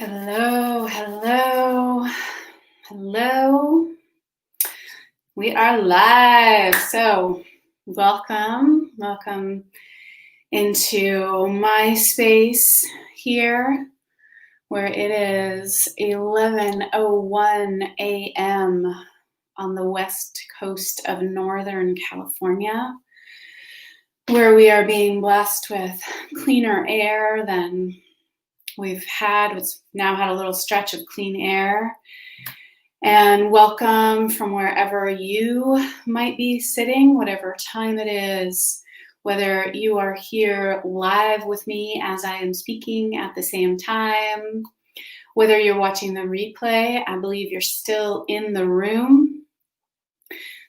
Hello, hello, hello. We are live. So, welcome into my space here where it is 11:01 a.m. on the west coast of Northern California, where we are being blessed with cleaner air than we've had. It's now had a little stretch of clean air. And welcome from wherever you might be sitting, whatever time it is, whether you are here live with me as I am speaking at the same time, whether you're watching the replay. I believe you're still in the room.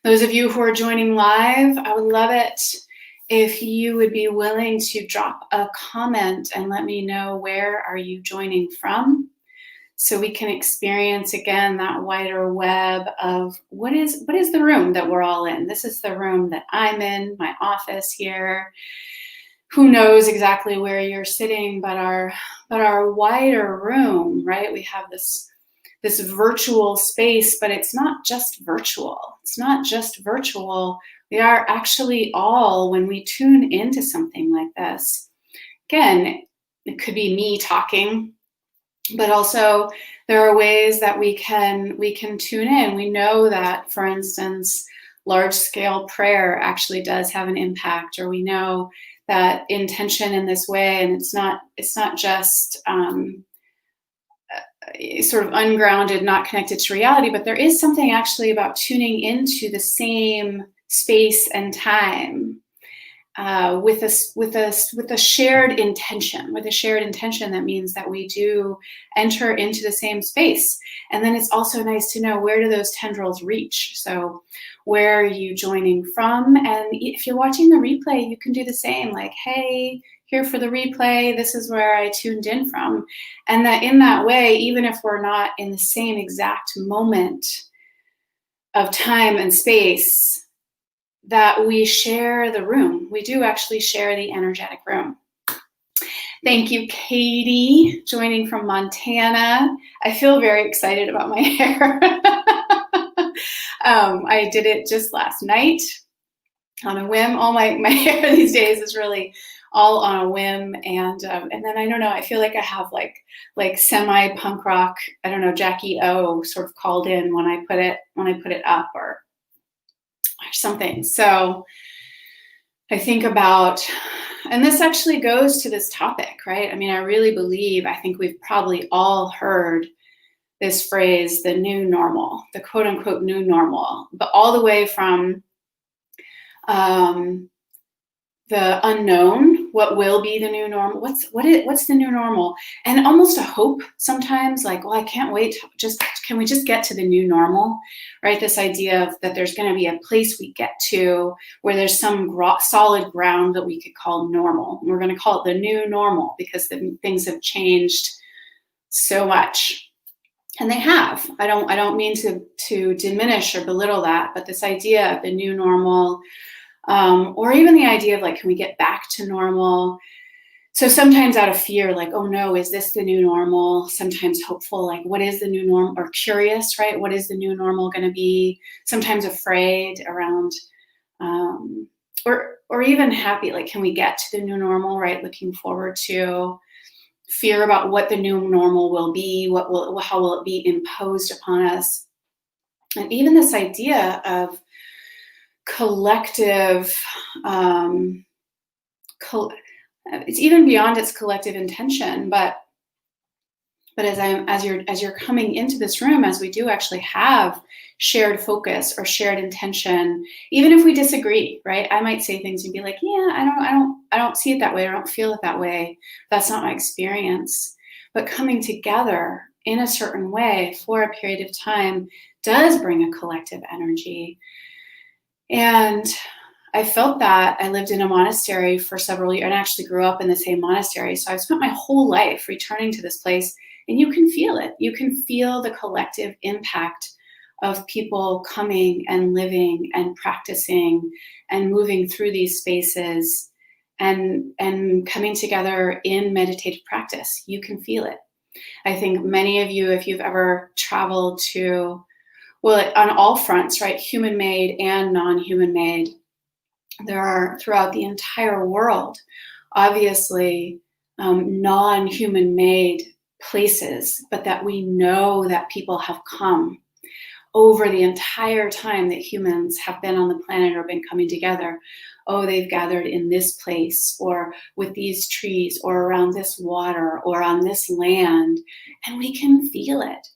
Those of you who are joining live, I would love it if you would be willing to drop a comment and let me know where are you joining from, so we can experience again that wider web of what is the room that we're all in. This is the room that I'm in, my office here. Who knows exactly where you're sitting, but our wider room, right? We have this virtual space, but it's not just virtual. It's not just virtual. We are actually all, when we tune into something like this, again, it could be me talking, but also there are ways that we can tune in. We know that, for instance, large-scale prayer actually does have an impact, or we know that intention in this way, and it's not just sort of ungrounded, not connected to reality, but there is something actually about tuning into the same space and time with a shared intention. With a shared intention, that means that we do enter into the same space. And then it's also nice to know, where do those tendrils reach? So where are you joining from? And if you're watching the replay, you can do the same, like, hey, here for the replay, this is where I tuned in from. And that in that way, even if we're not in the same exact moment of time and space, that we share the room. We do actually share the energetic room. Thank you, Katie, joining from Montana. I feel very excited about my hair. I did it just last night on a whim. All my hair these days is really all on a whim, and then I don't know, I feel like I have like semi-punk rock, I don't know, Jackie O sort of called in when I put it up or something. So I think about, and this actually goes to this topic, right? I mean, I think we've probably all heard this phrase, the new normal, the quote unquote new normal, but all the way from the unknown, what will be the new normal, what's the new normal, and almost a hope sometimes, like, well, I can't wait, can we just get to the new normal, right? This idea of that there's going to be a place we get to where there's some solid ground that we could call normal. And we're going to call it the new normal because things have changed so much. And they have. I don't mean to diminish or belittle that, but this idea of the new normal, or even the idea of, like, can we get back to normal? So sometimes out of fear, like, oh no, is this the new normal? Sometimes hopeful, like, what is the new normal? Or curious, right? What is the new normal going to be? Sometimes afraid around, or even happy, like, can we get to the new normal, right? Looking forward to. Fear about what the new normal will be, how will it be imposed upon us? And even this idea of collective, it's even beyond its collective intention, but as you're coming into this room, as we do actually have shared focus or shared intention, even if we disagree, right? I might say things and be like, yeah, I don't see it that way, or I don't feel it that way. That's not my experience. But coming together in a certain way for a period of time does bring a collective energy. And I felt that. I lived in a monastery for several years and actually grew up in the same monastery. So I've spent my whole life returning to this place, and you can feel it. You can feel the collective impact of people coming and living and practicing and moving through these spaces and coming together in meditative practice. You can feel it. I think many of you, if you've ever traveled to, well, on all fronts, right, human-made and non-human-made, there are throughout the entire world, obviously, non-human-made places, but that we know that people have come over the entire time that humans have been on the planet or been coming together. Oh, they've gathered in this place, or with these trees, or around this water, or on this land, and we can feel it.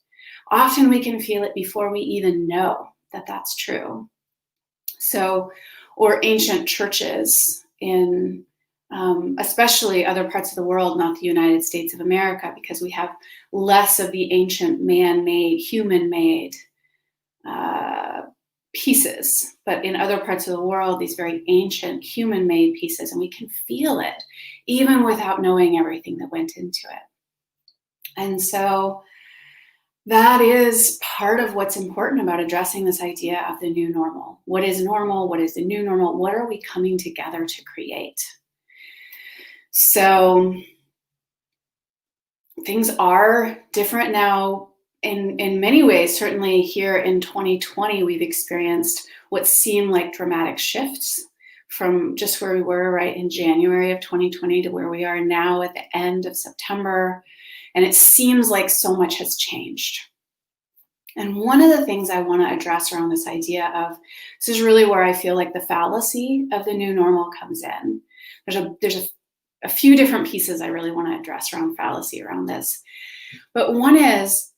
Often we can feel it before we even know that that's true. So, or ancient churches in especially other parts of the world, not the United States of America, because we have less of the ancient man-made, human-made pieces, but in other parts of the world, these very ancient human-made pieces, and we can feel it even without knowing everything that went into it. And so that is part of what's important about addressing this idea of the new normal. What is normal? What is the new normal? What are we coming together to create? So things are different now in many ways. Certainly here in 2020, we've experienced what seem like dramatic shifts from just where we were right in January of 2020 to where we are now at the end of September. And it seems like so much has changed. And one of the things I want to address around this idea of, this is really where I feel like the fallacy of the new normal comes in. There's a few different pieces I really want to address around fallacy around this. But one is,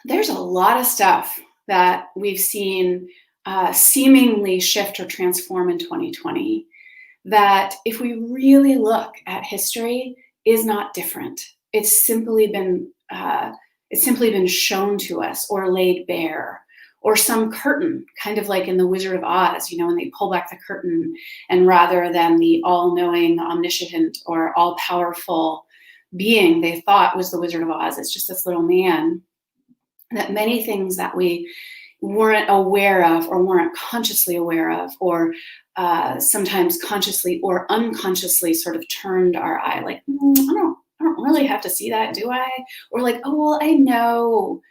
there's a lot of stuff that we've seen seemingly shift or transform in 2020 that, if we really look at history, is not different. It's simply been shown to us or laid bare, or some curtain, kind of like in The Wizard of Oz, when they pull back the curtain, and rather than the all-knowing, omniscient, or all-powerful being they thought was the Wizard of Oz, it's just this little man. That many things that we weren't aware of, or weren't consciously aware of, or sometimes consciously or unconsciously sort of turned our eye, like, I don't really have to see that, do I? Or like, oh, well, I know,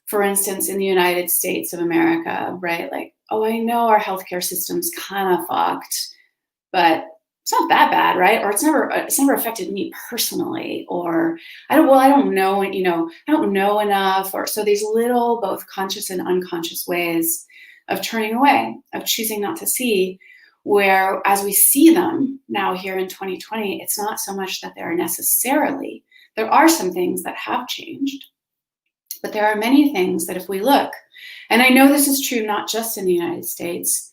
for instance, in the United States of America, right? Like, oh, I know our healthcare system's kind of fucked, but it's not that bad, right? Or it's never affected me personally, or I don't know, I don't know enough, or so these little, both conscious and unconscious ways of turning away, of choosing not to see, where as we see them now here in 2020, it's not so much that there are some things that have changed, but there are many things that if we look, and I know this is true not just in the United States.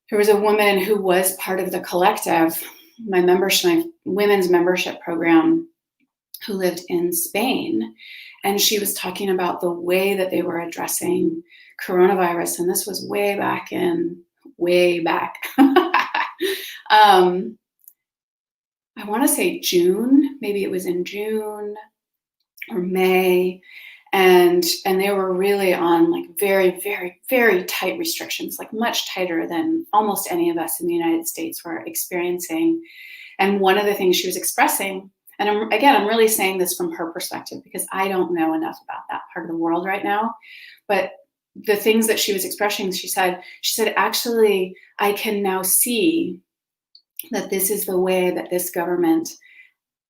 There was a woman who was part of the collective, my women's membership program, who lived in Spain. And she was talking about the way that they were addressing coronavirus. And this was way back. I want to say June, maybe it was in June or May. And they were really on like very, very, very tight restrictions, like much tighter than almost any of us in the United States were experiencing. And one of the things she was expressing, and I'm really saying this from her perspective because I don't know enough about that part of the world right now, but the things that she was expressing, she said, actually, I can now see that this is the way that this government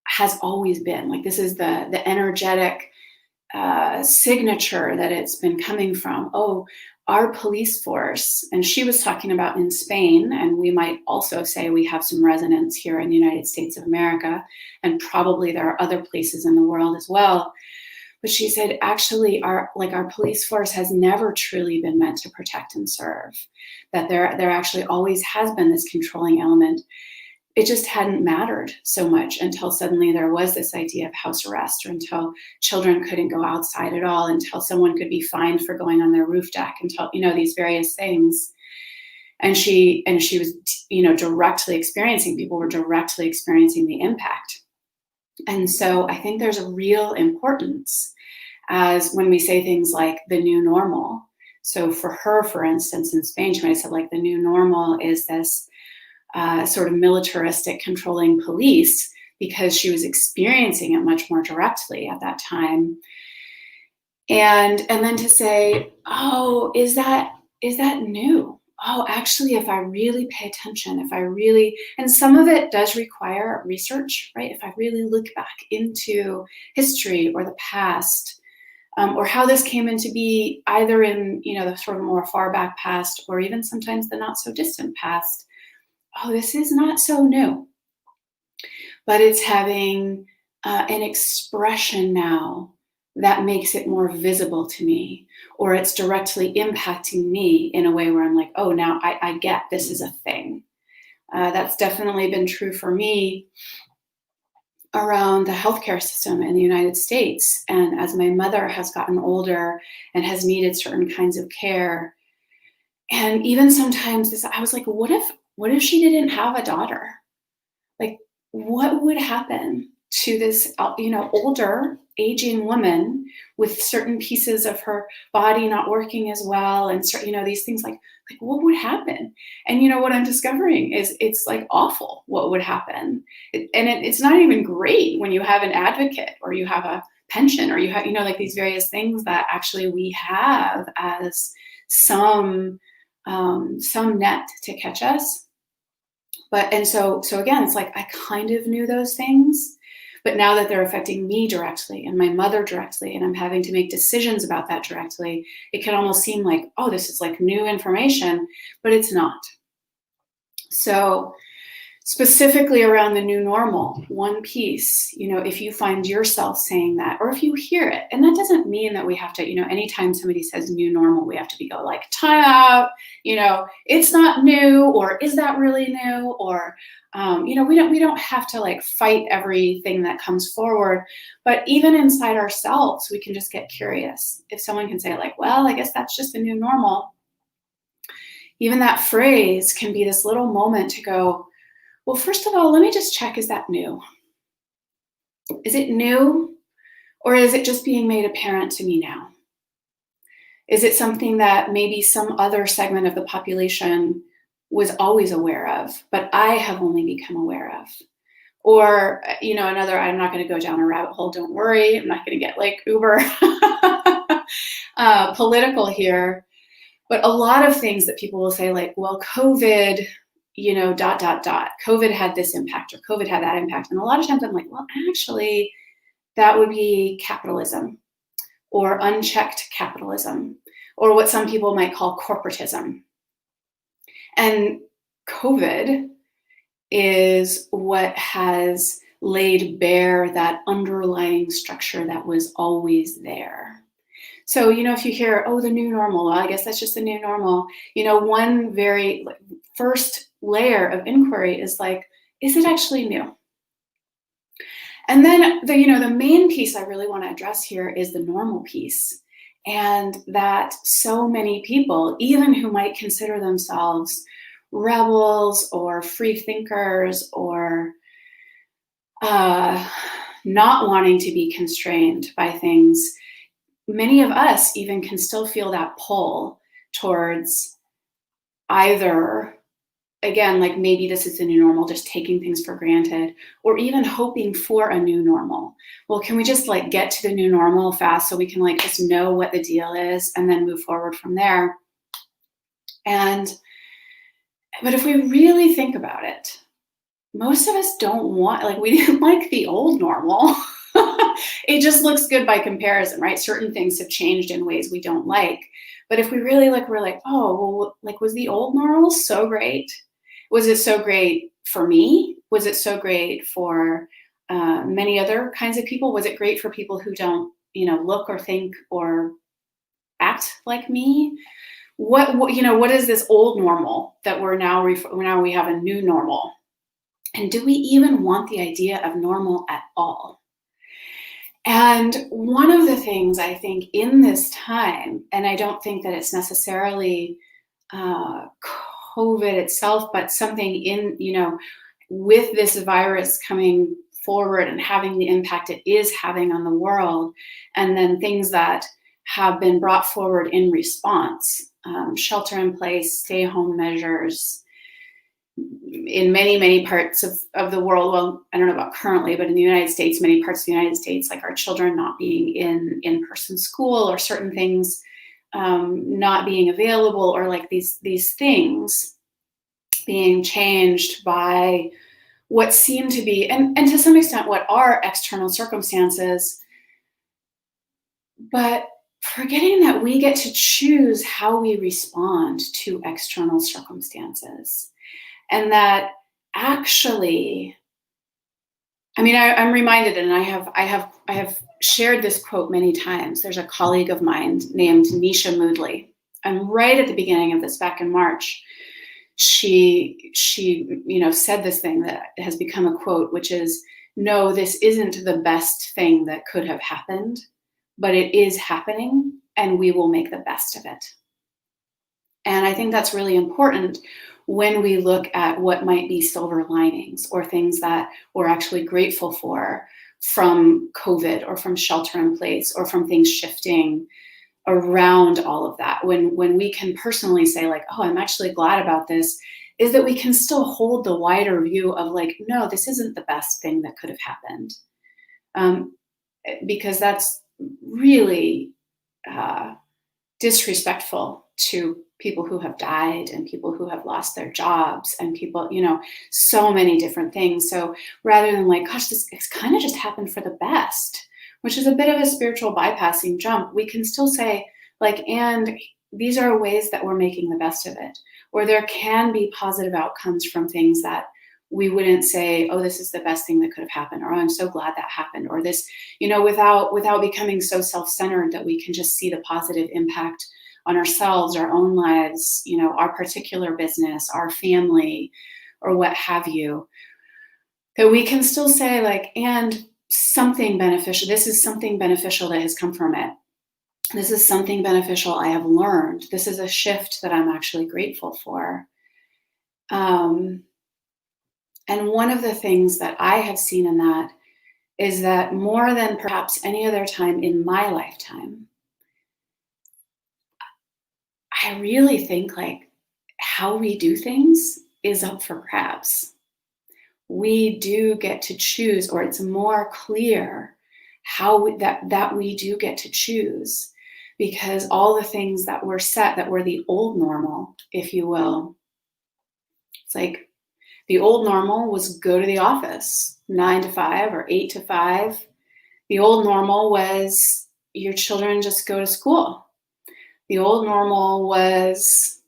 has always been. Like, this is the energetic signature that it's been coming from. Oh, our police force, and she was talking about in Spain, and we might also say we have some resonance here in the United States of America, and probably there are other places in the world as well. But she said, actually, our police force has never truly been meant to protect and serve. That there actually always has been this controlling element. It just hadn't mattered so much until suddenly there was this idea of house arrest, or until children couldn't go outside at all, until someone could be fined for going on their roof deck, until, these various things. And she was, people were directly experiencing the impact. And so I think there's a real importance as when we say things like the new normal. So for her, for instance, in Spain, she might have said like the new normal is this sort of militaristic controlling police because she was experiencing it much more directly at that time. And then to say, oh, is that new? Oh, actually, if I really pay attention, if I really, and some of it does require research, right? If I really look back into history or the past, or how this came into be, either in, the sort of more far back past, or even sometimes the not so distant past. Oh, this is not so new, but it's having an expression now that makes it more visible to me, or it's directly impacting me in a way where I'm like, oh, now I get this is a thing. That's definitely been true for me around the healthcare system in the United States. And as my mother has gotten older and has needed certain kinds of care, and even sometimes this, I was like, what if she didn't have a daughter? Like, what would happen to this, older, aging woman with certain pieces of her body not working as well, and these things, like what would happen? And what I'm discovering is it's like awful what would happen. It's not even great when you have an advocate, or you have a pension, or you have, like these various things that actually we have as some net to catch us. So again, it's like I kind of knew those things, but now that they're affecting me directly and my mother directly, and I'm having to make decisions about that directly, it can almost seem like, oh, this is like new information, but it's not. So specifically around the new normal, one piece, if you find yourself saying that, or if you hear it, and that doesn't mean that we have to, anytime somebody says new normal, we have to go like, time out, it's not new, or is that really new? Or, we don't have to like fight everything that comes forward, but even inside ourselves, we can just get curious. If someone can say like, well, I guess that's just the new normal. Even that phrase can be this little moment to go, well, first of all, let me just check, is that new? Is it new? Or is it just being made apparent to me now? Is it something that maybe some other segment of the population was always aware of, but I have only become aware of? Or, another, I'm not going to go down a rabbit hole, don't worry, I'm not going to get like uber political here, but a lot of things that people will say like, well, COVID, COVID had this impact, or COVID had that impact. And a lot of times I'm like, well, actually, that would be capitalism, or unchecked capitalism, or what some people might call corporatism. And COVID is what has laid bare that underlying structure that was always there. So, if you hear, oh, the new normal, well, I guess that's just the new normal, one very first layer of inquiry is like, is it actually new? And then the main piece I really want to address here is the normal piece. And that so many people, even who might consider themselves rebels or free thinkers, or not wanting to be constrained by things, many of us even can still feel that pull towards either, again, like maybe this is the new normal, just taking things for granted, or even hoping for a new normal. Well, can we just like get to the new normal fast so we can like just know what the deal is and then move forward from there? But if we really think about it, most of us don't want, like, we didn't like the old normal. It just looks good by comparison, right? Certain things have changed in ways we don't like. But if we really look, we're like, oh, well, like, was the old normal so great? Was it so great for me? Was it so great for many other kinds of people? Was it great for people who don't, look or think or act like me? What is this old normal that we're now we have a new normal? And do we even want the idea of normal at all? And one of the things I think in this time, and I don't think that it's necessarily COVID itself, but something in, with this virus coming forward and having the impact it is having on the world, and then things that have been brought forward in response, shelter in place, stay home measures, in many, many parts of the world, well, I don't know about currently, but in the United States, many parts of the United States, like our children not being in in-person school, or certain things not being available, or like these things being changed by what seem to be, and to some extent, what are external circumstances, but forgetting that we get to choose how we respond to external circumstances. And that actually, I mean, I'm reminded, and I have shared this quote many times. There's a colleague of mine named Nisha Moodley, and right at the beginning of this, back in March, she said this thing that has become a quote, which is, "No, this isn't the best thing that could have happened, but it is happening, and we will make the best of it." And I think that's really important when we look at what might be silver linings, or things that we're actually grateful for from COVID, or from shelter in place, or from things shifting around all of that. When we can personally say, like, oh, I'm actually glad about this, is that we can still hold the wider view of, like, no, this isn't the best thing that could have happened. Because that's really disrespectful to people who have died, and people who have lost their jobs, and people, so many different things. So rather than like, gosh, it's kind of just happened for the best, which is a bit of a spiritual bypassing jump, we can still say, like, and these are ways that we're making the best of it, or there can be positive outcomes from things that we wouldn't say, oh, this is the best thing that could have happened, or, oh, I'm so glad that happened, or this, without becoming so self-centered, that we can just see the positive impact on ourselves, our own lives, our particular business, our family, or what have you, that we can still say, like, and something beneficial, this is something beneficial that has come from it. This is something beneficial I have learned. This is a shift that I'm actually grateful for. And one of the things that I have seen in that is that more than perhaps any other time in my lifetime, I really think, like, how we do things is up for grabs. We do get to choose, or it's more clear how that we do get to choose, because all the things that were set, that were the old normal, if you will, it's like the old normal was go to the office 9 to 5 or 8 to 5. The old normal was your children just go to school. The old normal was,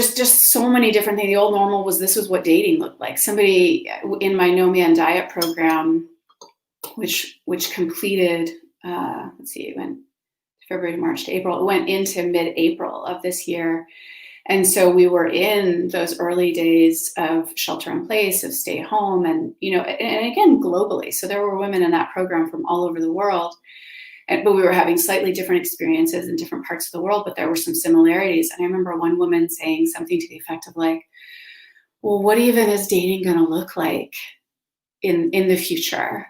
just so many different things. The old normal was, this was what dating looked like. Somebody in my No Man Diet program, which completed, it went February, March to April. It went into mid-April of this year. And so we were in those early days of shelter in place, of stay home, and again, globally. So there were women in that program from all over the world, but we were having slightly different experiences in different parts of the world, but there were some similarities. And I remember one woman saying something to the effect of, like, well, what even is dating going to look like in the future?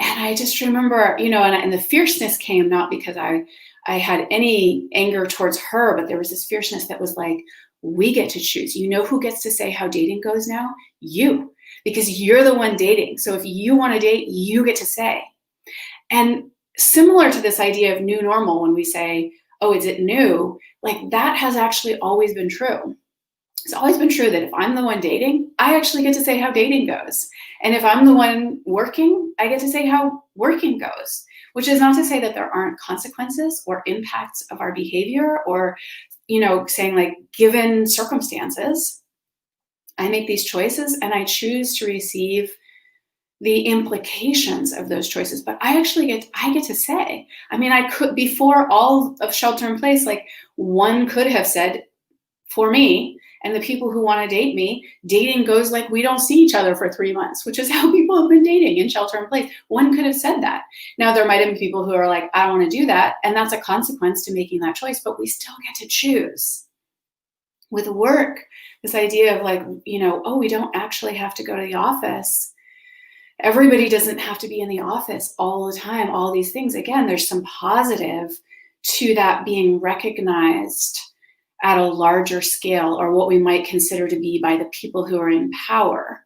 And I just remember, and the fierceness came not because I had any anger towards her, but there was this fierceness that was like, we get to choose. You know who gets to say how dating goes now? You, because you're the one dating. So if you want to date, you get to say. And similar to this idea of new normal, when we say, oh, is it new? Like, that has actually always been true. It's always been true that if I'm the one dating, I actually get to say how dating goes. And if I'm the one working, I get to say how working goes, which is not to say that there aren't consequences or impacts of our behavior, or, saying, like, given circumstances, I make these choices and I choose to receive the implications of those choices. But I get to say, I mean, I could, before all of shelter in place, like, one could have said, for me and the people who want to date me, dating goes like we don't see each other for 3 months, which is how people have been dating in shelter in place. One could have said that. Now, there might have been people who are like, I don't want to do that. And that's a consequence to making that choice, but we still get to choose. With work, this idea of, like, oh, we don't actually have to go to the office. Everybody doesn't have to be in the office all the time, all these things. Again, there's some positive to that being recognized at a larger scale, or what we might consider to be by the people who are in power.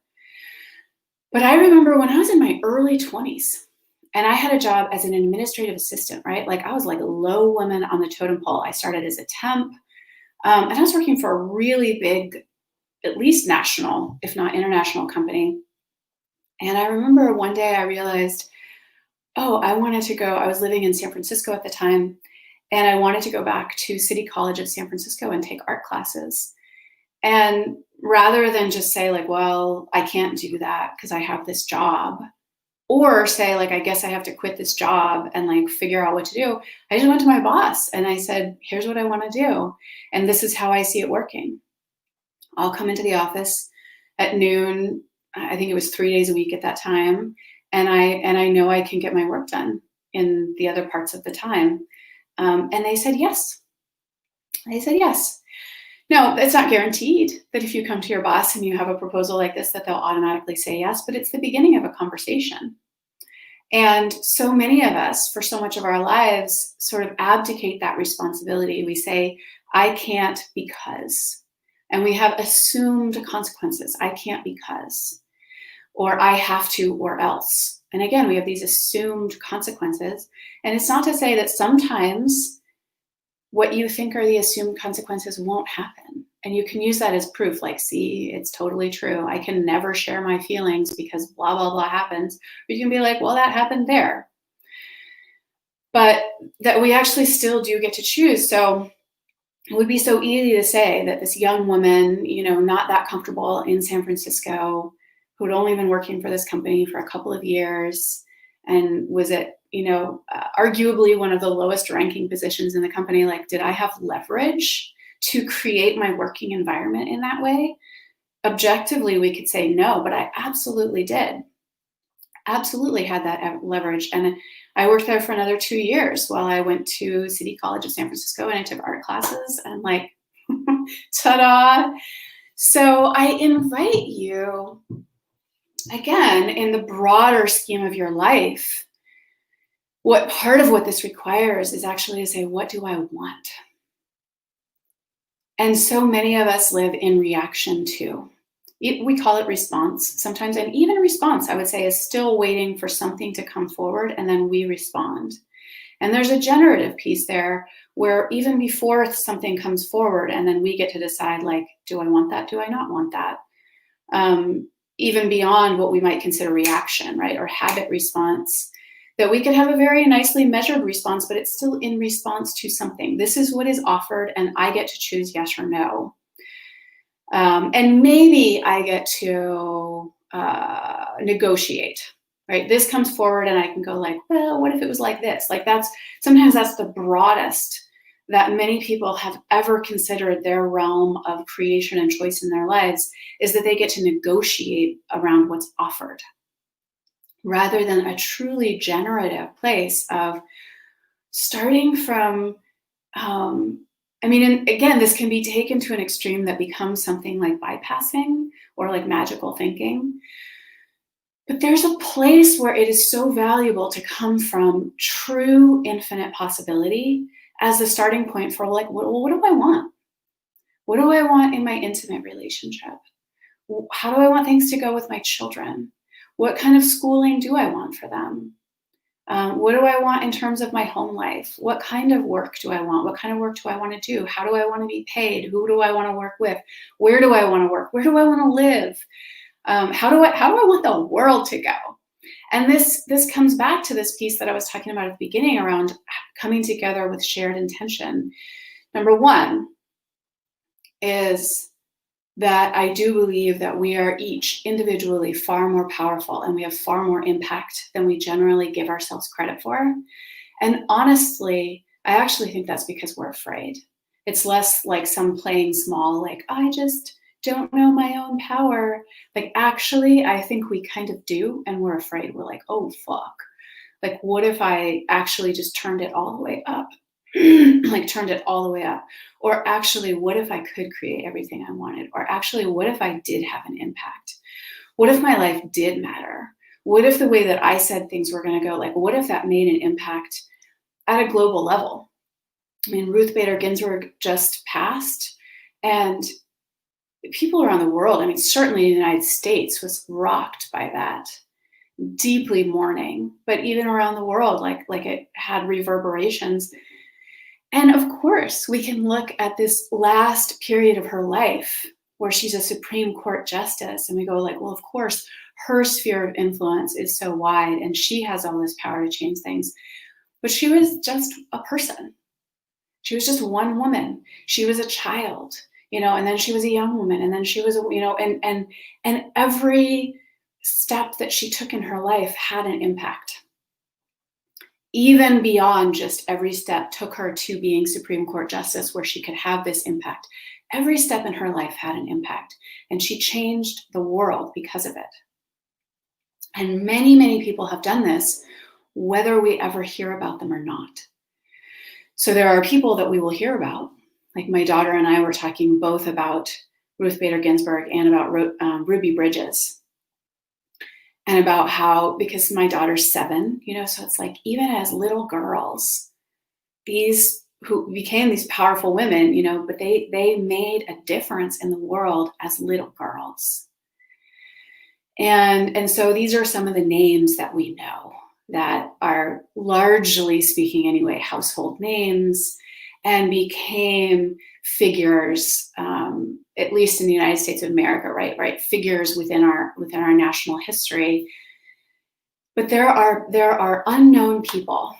But I remember when I was in my early 20s and I had a job as an administrative assistant, right? Like I was like a low woman on the totem pole. I started as a temp, and I was working for a really big, at least national, if not international company. And I remember one day I realized, oh, I wanted to go. I was living in San Francisco at the time, and I wanted to go back to City College of San Francisco and take art classes. And rather than just say, like, well, I can't do that because I have this job, or say, like, I guess I have to quit this job and like figure out what to do, I just went to my boss and I said, here's what I want to do. And this is how I see it working. I'll come into the office at noon. I think it was 3 days a week at that time. And I know I can get my work done in the other parts of the time. And they said yes. They said yes. Now, it's not guaranteed that if you come to your boss and you have a proposal like this, that they'll automatically say yes, but it's the beginning of a conversation. And so many of us, for so much of our lives, sort of abdicate that responsibility. We say, I can't because, and we have assumed consequences. I can't because, or I have to, or else. And again, we have these assumed consequences. And it's not to say that sometimes what you think are the assumed consequences won't happen. And you can use that as proof, like, see, it's totally true. I can never share my feelings because blah, blah, blah happens. Or you can be like, well, that happened there. But that we actually still do get to choose. So it would be so easy to say that this young woman, not that comfortable in San Francisco, who'd only been working for this company for a couple of years and was at arguably one of the lowest ranking positions in the company. Like, did I have leverage to create my working environment in that way? Objectively, we could say no, but I absolutely did. Absolutely had that leverage. And I worked there for another 2 years while I went to City College of San Francisco and I took art classes and like, ta-da. So I invite you, again, in the broader scheme of your life, what part of what this requires is actually to say, what do I want? And so many of us live in reaction to. We call it response sometimes, and even response, I would say, is still waiting for something to come forward and then we respond. And there's a generative piece there where even before something comes forward and then we get to decide, like, do I want that? Do I not want that? Even beyond what we might consider reaction, right? Or habit response, that we could have a very nicely measured response, but it's still in response to something. This is what is offered and I get to choose yes or no. And maybe I get to negotiate, right? This comes forward and I can go like, well, what if it was like this? Like sometimes that's the broadest that many people have ever considered their realm of creation and choice in their lives, is that they get to negotiate around what's offered, rather than a truly generative place of starting from, and again, this can be taken to an extreme that becomes something like bypassing or like magical thinking. But there's a place where it is so valuable to come from true infinite possibility as the starting point for like, what do I want? What do I want in my intimate relationship? How do I want things to go with my children? What kind of schooling do I want for them? What do I want in terms of my home life? What kind of work do I want? What kind of work do I want to do? How do I want to be paid? Who do I want to work with? Where do I want to work? Where do I want to live? How do I want the world to go? And this comes back to this piece that I was talking about at the beginning around coming together with shared intention. Number one is that I do believe that we are each individually far more powerful and we have far more impact than we generally give ourselves credit for. And honestly, I actually think that's because we're afraid. It's less like some playing small, like, I just don't know my own power. Like, actually, I think we kind of do, and we're afraid. We're like, oh, fuck. Like, what if I actually just turned it all the way up? Like, turned it all the way up. Or actually, what if I could create everything I wanted? Or actually, what if I did have an impact? What if my life did matter? What if the way that I said things were going to go, like, what if that made an impact at a global level? I mean, Ruth Bader Ginsburg just passed, and people around the world, I mean, certainly the United States was rocked by that, deeply mourning, but even around the world, like it had reverberations. And of course, we can look at this last period of her life where she's a Supreme Court justice, and we go like, well, of course, her sphere of influence is so wide, and she has all this power to change things. But she was just a person. She was just one woman. She was a child, and then she was a young woman, and then she was, and every step that she took in her life had an impact. Even beyond just every step took her to being Supreme Court justice, where she could have this impact. Every step in her life had an impact, and she changed the world because of it. And many, many people have done this, whether we ever hear about them or not. So there are people that we will hear about, like my daughter and I were talking both about Ruth Bader Ginsburg and about Ruby Bridges, and about how, because my daughter's 7, so it's like, even as little girls, these who became these powerful women, but they made a difference in the world as little girls. And so these are some of the names that we know that are, largely speaking anyway, household names, and became figures, at least in the United States of America, right? Figures within our national history. But there are unknown people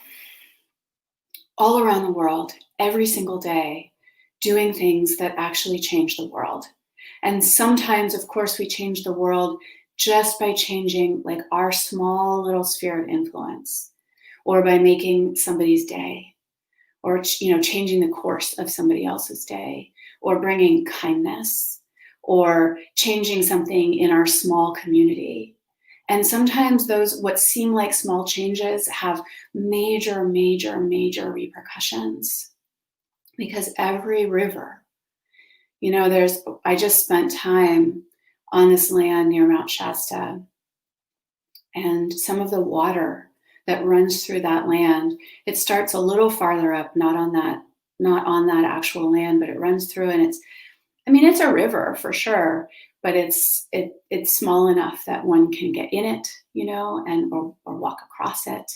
all around the world every single day doing things that actually change the world. And sometimes, of course, we change the world just by changing like our small little sphere of influence, or by making somebody's day, or changing the course of somebody else's day, or bringing kindness, or changing something in our small community. And sometimes those, what seem like small changes, have major, major, major repercussions, because every river, I just spent time on this land near Mount Shasta, and some of the water that runs through that land, it starts a little farther up, not on that actual land, but it runs through, and it's a river for sure, but it's small enough that one can get in it, and or walk across it,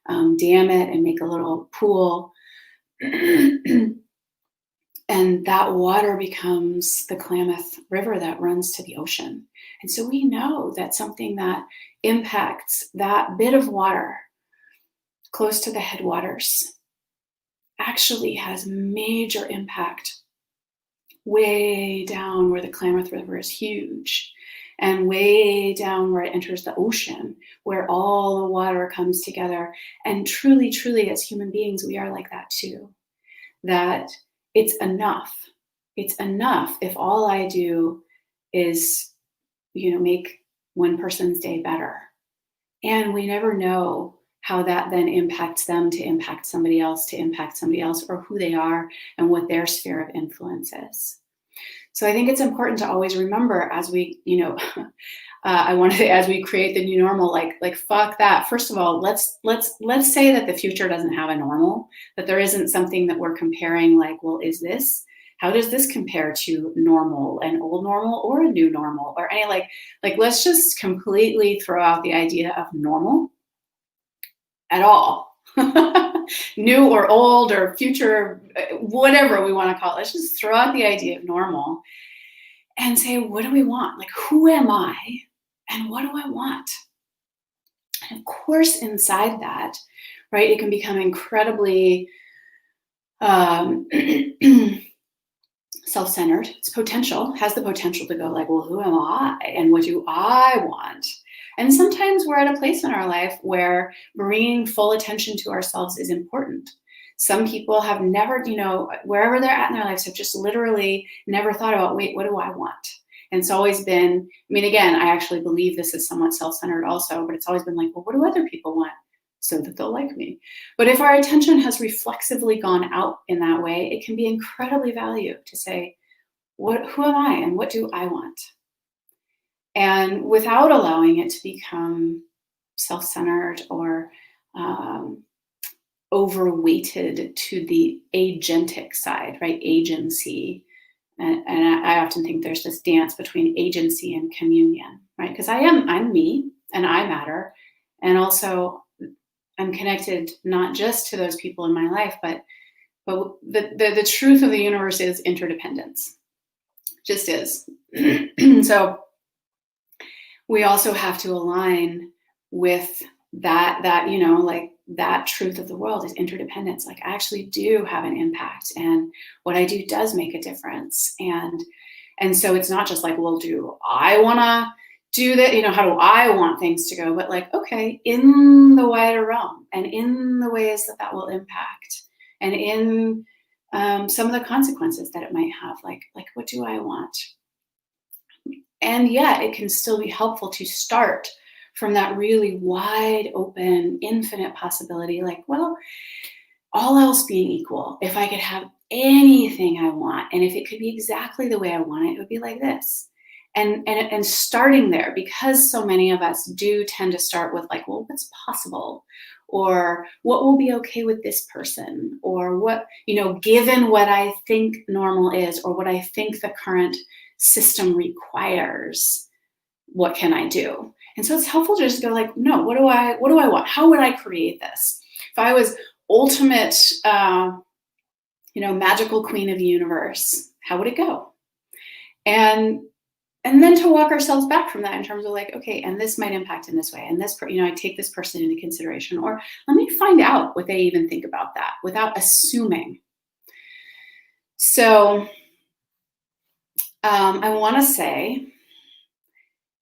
dam it, and make a little pool. And that water becomes the Klamath River that runs to the ocean. And so we know that something that impacts that bit of water close to the headwaters actually has major impact way down where the Klamath River is huge, and way down where it enters the ocean, where all the water comes together. And truly, truly, as human beings, we are like that too. That it's enough. It's enough if all I do is, make one person's day better. And we never know how that then impacts them to impact somebody else, or who they are and what their sphere of influence is. So I think it's important to always remember, as we, I want to say, as we create the new normal, like fuck that. First of all, let's say that the future doesn't have a normal, that there isn't something that we're comparing, like, well, how does this compare to normal, an old normal or a new normal, or any like let's just completely throw out the idea of normal at all. New or old or future, whatever we want to call it. Let's just throw out the idea of normal and say, what do we want? Like, who am I and what do I want? And of course, inside that, right, it can become incredibly self-centered. It's has the potential to go like, well, who am I and what do I want? And sometimes we're at a place in our life where bringing full attention to ourselves is important. Some people have never, wherever they're at in their lives, have just literally never thought about, wait, what do I want? And it's always been, again, I actually believe this is somewhat self-centered also, but it's always been like, well, what do other people want so that they'll like me? But if our attention has reflexively gone out in that way, it can be incredibly valuable to say, who am I and what do I want? And without allowing it to become self-centered or overweighted to the agentic side, right? Agency. And I often think there's this dance between agency and communion, right? Because I'm me and I matter. And also I'm connected not just to those people in my life, but the truth of the universe is interdependence. Just is. So we also have to align with that, you know, like that truth of the world is interdependence. Like I actually do have an impact, and what I do does make a difference. And so it's not just like, well, do I want to do that? You know, how do I want things to go? But like, okay, in the wider realm and in the ways that that will impact, and in some of the consequences that it might have, like what do I want? And yeah, it can still be helpful to start from that really wide open, infinite possibility. Like, well, all else being equal, if I could have anything I want, and if it could be exactly the way I want it, it would be like this. And starting there, because so many of us do tend to start with like, well, what's possible? Or what will be okay with this person? Or what, you know, given what I think normal is, or what I think the current system requires, what can I do? And so it's helpful to just go like, no, what do I want? How would I create this? If I was ultimate, you know, magical queen of the universe, how would it go? And then to walk ourselves back from that in terms of like, okay, and this might impact in this way, and this, you know, I take this person into consideration, or let me find out what they even think about that without assuming. So I want to say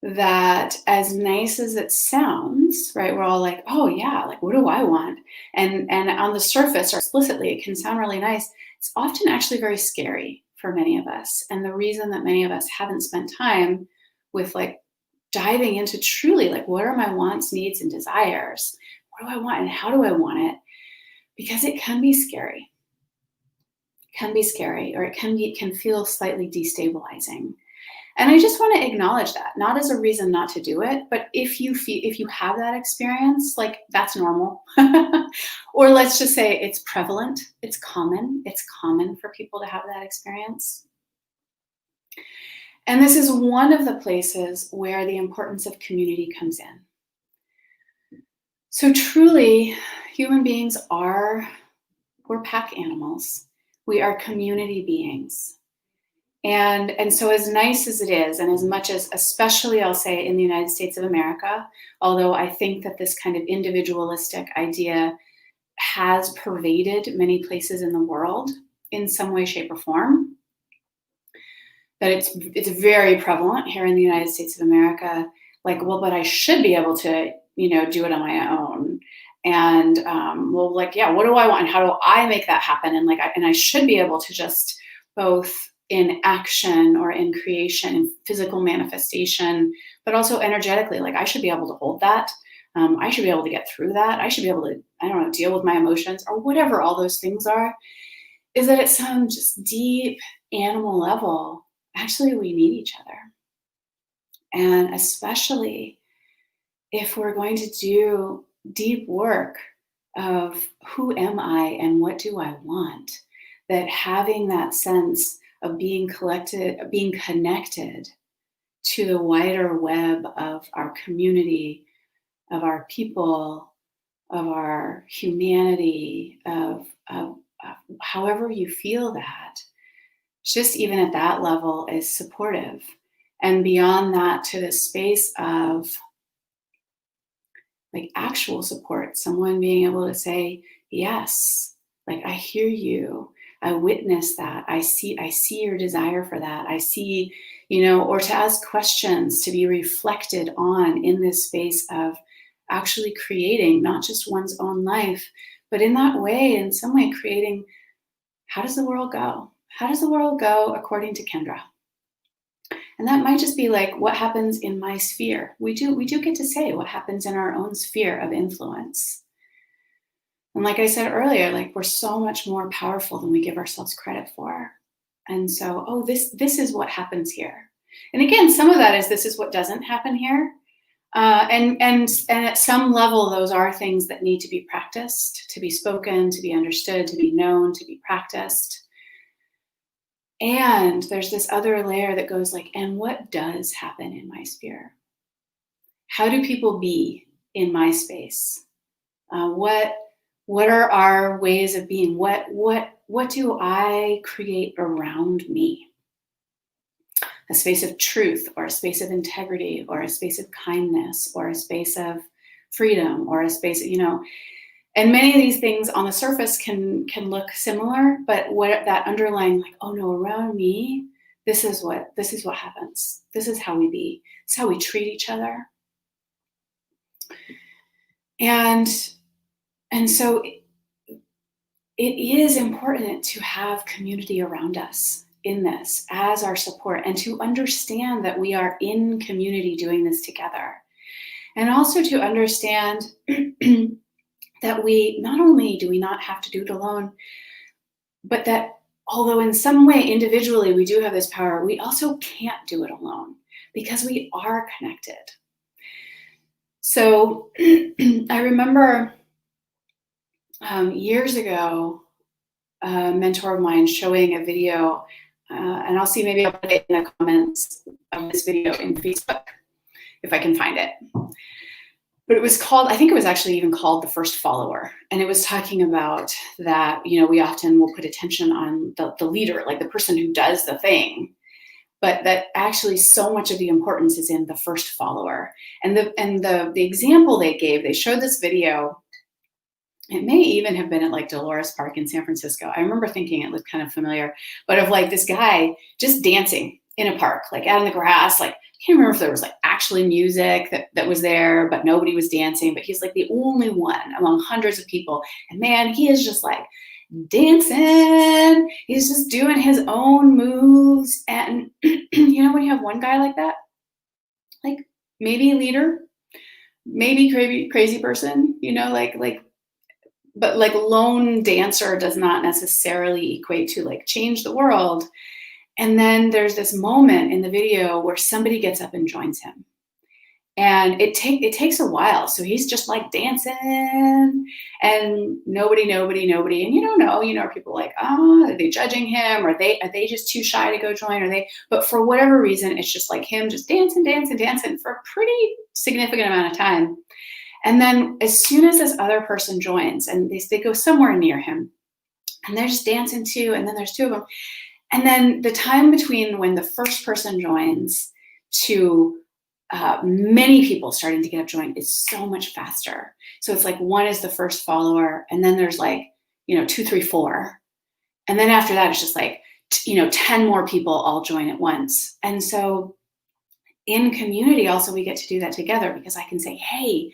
that as nice as it sounds, right, we're all like, oh yeah, like what do I want? And on the surface or explicitly, it can sound really nice. It's often actually very scary for many of us. And the reason that many of us haven't spent time with like diving into truly like, what are my wants, needs, and desires? What do I want and how do I want it? Because it can be scary. It can be scary, or it can feel slightly destabilizing. And I just want to acknowledge that, not as a reason not to do it, but if you have that experience, like that's normal. Or let's just say it's prevalent, it's common for people to have that experience. And this is one of the places where the importance of community comes in. So truly, human beings we're pack animals. We are community beings. And so as nice as it is, and as much as, especially I'll say in the United States of America, although I think that this kind of individualistic idea has pervaded many places in the world in some way, shape, or form, that it's very prevalent here in the United States of America, like, well, but I should be able to, you know, do it on my own. And well, like, yeah, what do I want? And how do I make that happen? And like, I should be able to just both in action or in creation and physical manifestation, but also energetically, like I should be able to hold that. I should be able to get through that. I should be able to, I don't know, deal with my emotions or whatever all those things are, is that at some just deep animal level, actually we need each other. And especially if we're going to do deep work of who am I and what do I want, that having that sense of being connected to the wider web of our community, of our people, of our humanity, of however you feel that, just even at that level is supportive. And beyond that, to the space of like actual support, someone being able to say, yes, like I hear you. I witness that. I see your desire for that. I see, you know, or to ask questions, to be reflected on in this space of actually creating not just one's own life, but in that way, in some way, creating, how does the world go? How does the world go according to Kendra? And that might just be like what happens in my sphere. We do get to say what happens in our own sphere of influence. And like I said earlier, like we're so much more powerful than we give ourselves credit for. And so, oh, this is what happens here. And again, some of that is this is what doesn't happen here. And at some level, those are things that need to be practiced, to be spoken, to be understood, to be known, to be practiced. And there's this other layer that goes like, and what does happen in my sphere? How do people be in my space? What are our ways of being? What do I create around me? A space of truth, or a space of integrity, or a space of kindness, or a space of freedom, or a space, and many of these things on the surface can look similar, but what that underlying, like, oh no, around me, this is what happens. This is how we be. It's how we treat each other. And so it is important to have community around us in this as our support, and to understand that we are in community doing this together. And also to understand that we not only do we not have to do it alone, but that although in some way individually we do have this power, we also can't do it alone because we are connected. So I remember years ago, a mentor of mine showing a video, and I'll see, maybe I'll put it in the comments of this video in Facebook if I can find it. But it was called, I think it was actually even called The First Follower. And it was talking about that, we often will put attention on the leader, like the person who does the thing, but that actually so much of the importance is in the first follower. And the example they showed this video. It may even have been at like Dolores Park in San Francisco. I remember thinking it looked kind of familiar, but of like this guy just dancing in a park, like out in the grass. Like, I can't remember if there was like actually music that was there, but nobody was dancing. But he's like the only one among hundreds of people. And man, he is just like dancing. He's just doing his own moves. And when you have one guy like that, like maybe leader, maybe crazy person, but like lone dancer does not necessarily equate to like change the world. And then there's this moment in the video where somebody gets up and joins him. And it takes a while. So he's just like dancing and nobody. And you don't know, are people like, are they judging him? Or are they just too shy to go join? But for whatever reason, it's just like him just dancing for a pretty significant amount of time. And then as soon as this other person joins, and they go somewhere near him, and they're just dancing too, and then there's two of them. And then the time between when the first person joins to many people starting to get up join is so much faster. So it's like one is the first follower, and then there's like, 2, 3, 4. And then after that, it's just like, 10 more people all join at once. And so in community also, we get to do that together, because I can say, hey,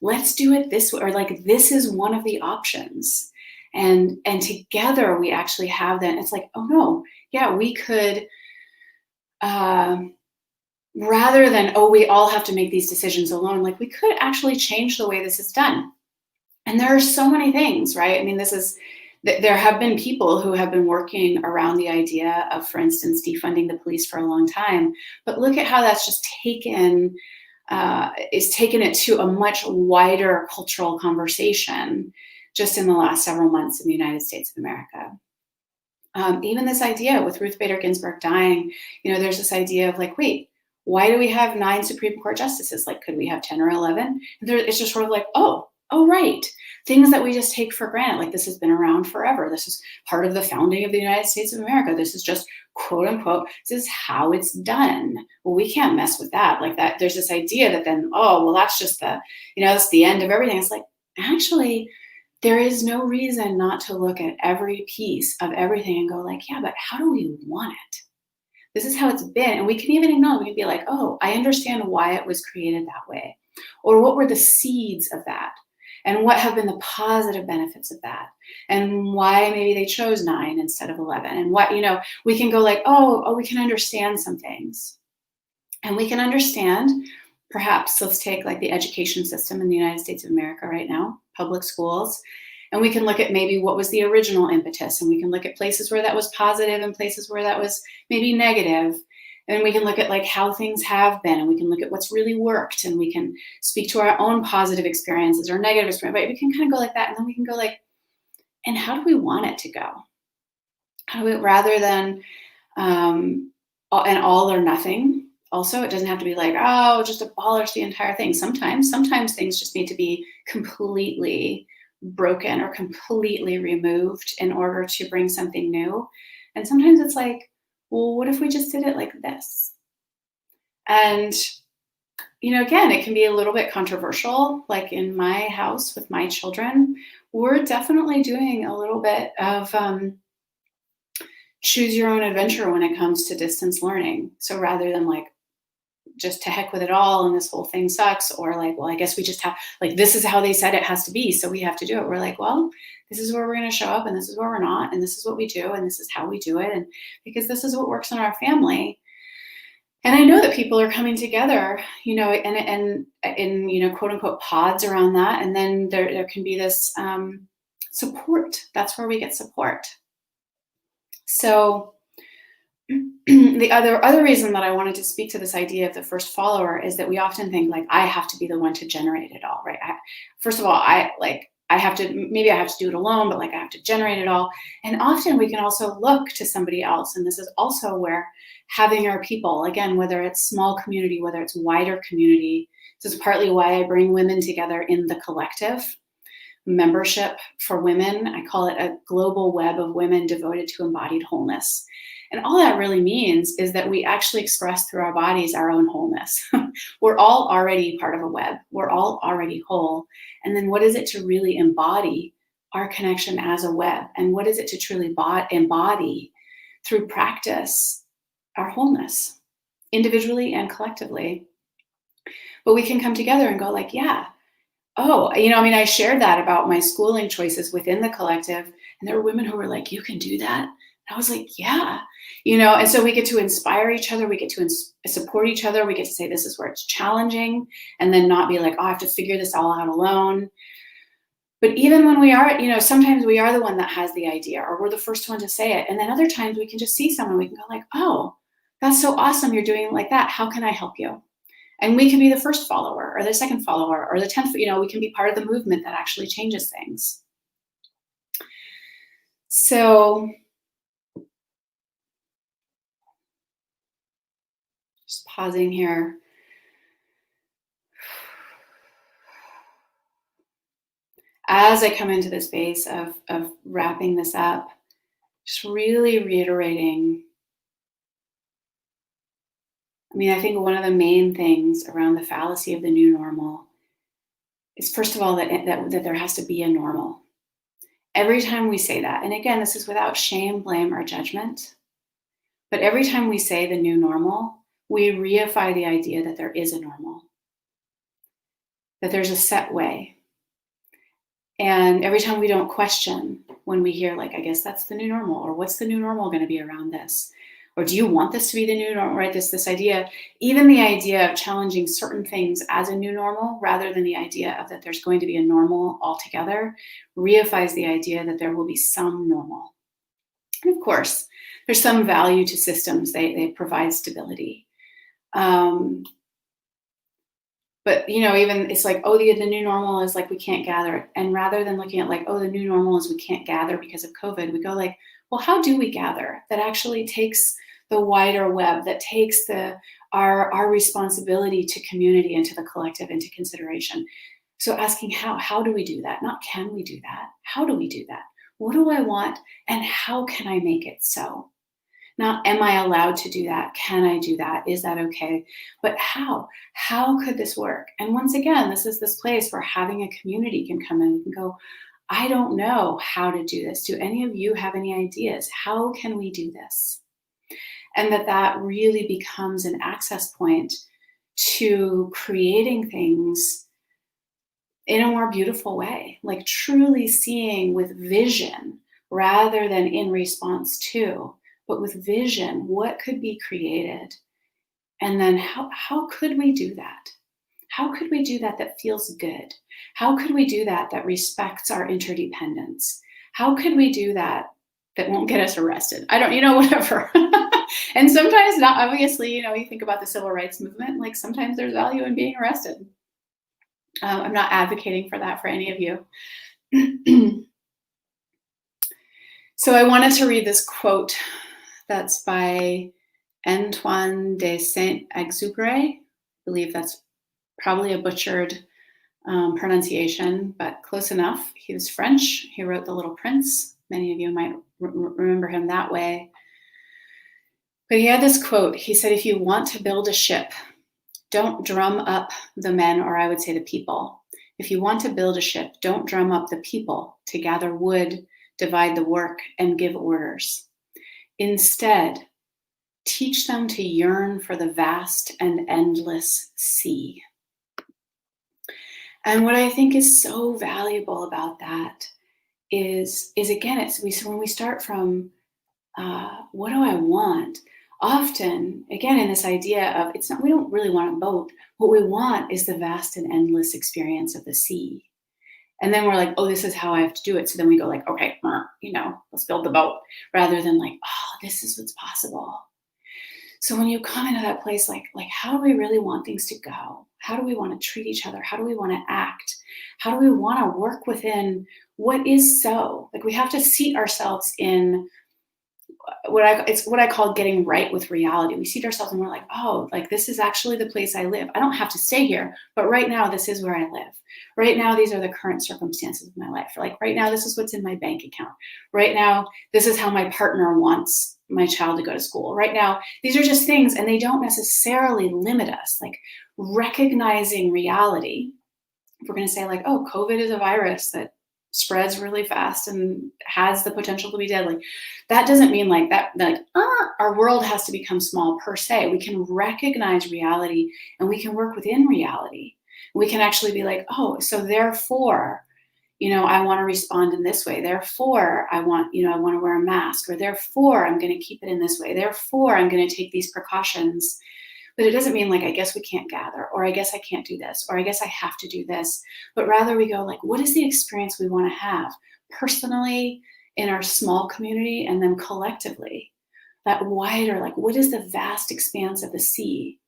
let's do it this way, or like, this is one of the options. And together we actually have that. It's like, oh no, yeah, we could, rather than, we all have to make these decisions alone, like we could actually change the way this is done. And there are so many things, right? I mean, there have been people who have been working around the idea of, for instance, defunding the police for a long time. But look at how that's just taken it to a much wider cultural conversation just in the last several months in the United States of America. Even this idea with Ruth Bader Ginsburg dying, there's this idea of like, wait, why do we have 9 Supreme Court justices? Like, could we have 10 or 11? It's just sort of like, oh, right. Things that we just take for granted. Like, this has been around forever. This is part of the founding of the United States of America. This is just, quote unquote, this is how it's done. Well, we can't mess with that. Like that, there's this idea that then, that's just that's the end of everything. It's like, actually, there is no reason not to look at every piece of everything and go like, yeah, but how do we want it? This is how it's been. And we can even acknowledge, we can be like, oh, I understand why it was created that way. Or what were the seeds of that? And what have been the positive benefits of that? And why maybe they chose 9 instead of 11? And what, we can go like, oh, we can understand some things. And we can understand, perhaps, let's take like the education system in the United States of America right now, public schools. And we can look at maybe what was the original impetus. And we can look at places where that was positive and places where that was maybe negative. And then we can look at like how things have been, and we can look at what's really worked, and we can speak to our own positive experiences or negative experiences. But we can kind of go like that, and then we can go like, and how do we want it to go? How do we, rather than an all or nothing. Also, it doesn't have to be like, oh, just abolish the entire thing. Sometimes things just need to be completely broken or completely removed in order to bring something new. And sometimes it's like, well, what if we just did it like this? And, again, it can be a little bit controversial. Like in my house with my children, we're definitely doing a little bit of choose your own adventure when it comes to distance learning. So rather than like, just to heck with it all and this whole thing sucks, or like, well, I guess we just have, like, this is how they said it has to be, so we have to do it. We're like, well, this is where we're going to show up, and this is where we're not, and this is what we do, and this is how we do it, and because this is what works in our family. And I know that people are coming together, and in quote unquote pods around that, and then there can be this support. That's where we get support. So the other reason that I wanted to speak to this idea of the first follower is that we often think like, I have to be the one to generate it all, right? First of all, I have to do it alone, but like I have to generate it all. And often we can also look to somebody else. And this is also where having our people, again, whether it's small community, whether it's wider community, this is partly why I bring women together in the collective membership for women. I call it a global web of women devoted to embodied wholeness. And all that really means is that we actually express through our bodies our own wholeness. We're all already part of a web. We're all already whole. And then what is it to really embody our connection as a web? And what is it to truly embody through practice our wholeness, individually and collectively? But we can come together and go like, yeah, I shared that about my schooling choices within the collective. And there were women who were like, you can do that? I was like, yeah, and so we get to inspire each other. We get to support each other. We get to say, this is where it's challenging, and then not be like, oh, I have to figure this all out alone. But even when we are, sometimes we are the one that has the idea, or we're the first one to say it. And then other times we can just see someone, we can go like, oh, that's so awesome. You're doing it like that. How can I help you? And we can be the first follower or the second follower or the 10th, we can be part of the movement that actually changes things. So just pausing here. As I come into the space of wrapping this up, just really reiterating. I think one of the main things around the fallacy of the new normal is, first of all, that there has to be a normal. Every time we say that, and again, this is without shame, blame, or judgment, but every time we say the new normal, we reify the idea that there is a normal, that there's a set way. And every time we don't question when we hear like, I guess that's the new normal, or what's the new normal going to be around this? Or do you want this to be the new normal, right? This idea, even the idea of challenging certain things as a new normal, rather than the idea of that there's going to be a normal altogether, reifies the idea that there will be some normal. And of course, there's some value to systems. They provide stability. But, even it's like, oh, the new normal is like, we can't gather. And rather than looking at like, oh, the new normal is we can't gather because of COVID, we go like, well, how do we gather? That actually takes the wider web, that takes our responsibility to community and to the collective into consideration. So asking how do we do that? Not can we do that? How do we do that? What do I want? And how can I make it so? Not, am I allowed to do that? Can I do that? Is that okay? But how? How could this work? And once again, this is this place where having a community can come in and go, I don't know how to do this. Do any of you have any ideas? How can we do this? And that really becomes an access point to creating things in a more beautiful way, like truly seeing with vision rather than in response to, but with vision, what could be created? And then how could we do that? How could we do that feels good? How could we do that respects our interdependence? How could we do that won't get us arrested? I don't, whatever. And sometimes not, obviously, you think about the civil rights movement, like sometimes there's value in being arrested. I'm not advocating for that for any of you. So I wanted to read this quote that's by Antoine de Saint-Exupéry. I believe that's probably a butchered pronunciation, but close enough. He was French. He wrote The Little Prince. Many of you might remember him that way. But he had this quote. He said, if you want to build a ship, don't drum up the men, or I would say the people. If you want to build a ship, don't drum up the people to gather wood, divide the work, and give orders. Instead, teach them to yearn for the vast and endless sea. And what I think is so valuable about that is again, when we start from what do I want? Often, again, in this idea of we don't really want a boat. What we want is the vast and endless experience of the sea. And then we're like, oh, this is how I have to do it. So then we go like, okay, let's build the boat, rather than like, oh, this is what's possible. So when you come into that place, like how do we really want things to go? How do we want to treat each other? How do we want to act? How do we want to work within what is so? Like we have to seat ourselves in it's what I call getting right with reality. We seat ourselves and we're like, oh, like this is actually the place I live. I don't have to stay here, but right now this is where I live. Right now, these are the current circumstances of my life. Like right now, this is what's in my bank account. Right now, this is how my partner wants my child to go to school. Right now, these are just things, and they don't necessarily limit us. Like recognizing reality. If we're going to say like, oh, COVID is a virus that spreads really fast and has the potential to be deadly. That doesn't mean like that our world has to become small per se. We can recognize reality and we can work within reality. We can actually be like, oh, so therefore, I want to respond in this way. Therefore, I want to wear a mask, or therefore I'm going to keep it in this way. Therefore, I'm going to take these precautions. But it doesn't mean like, I guess we can't gather, or I guess I can't do this, or I guess I have to do this. But rather we go like, what is the experience we want to have personally in our small community, and then collectively, that wider, like what is the vast expanse of the sea?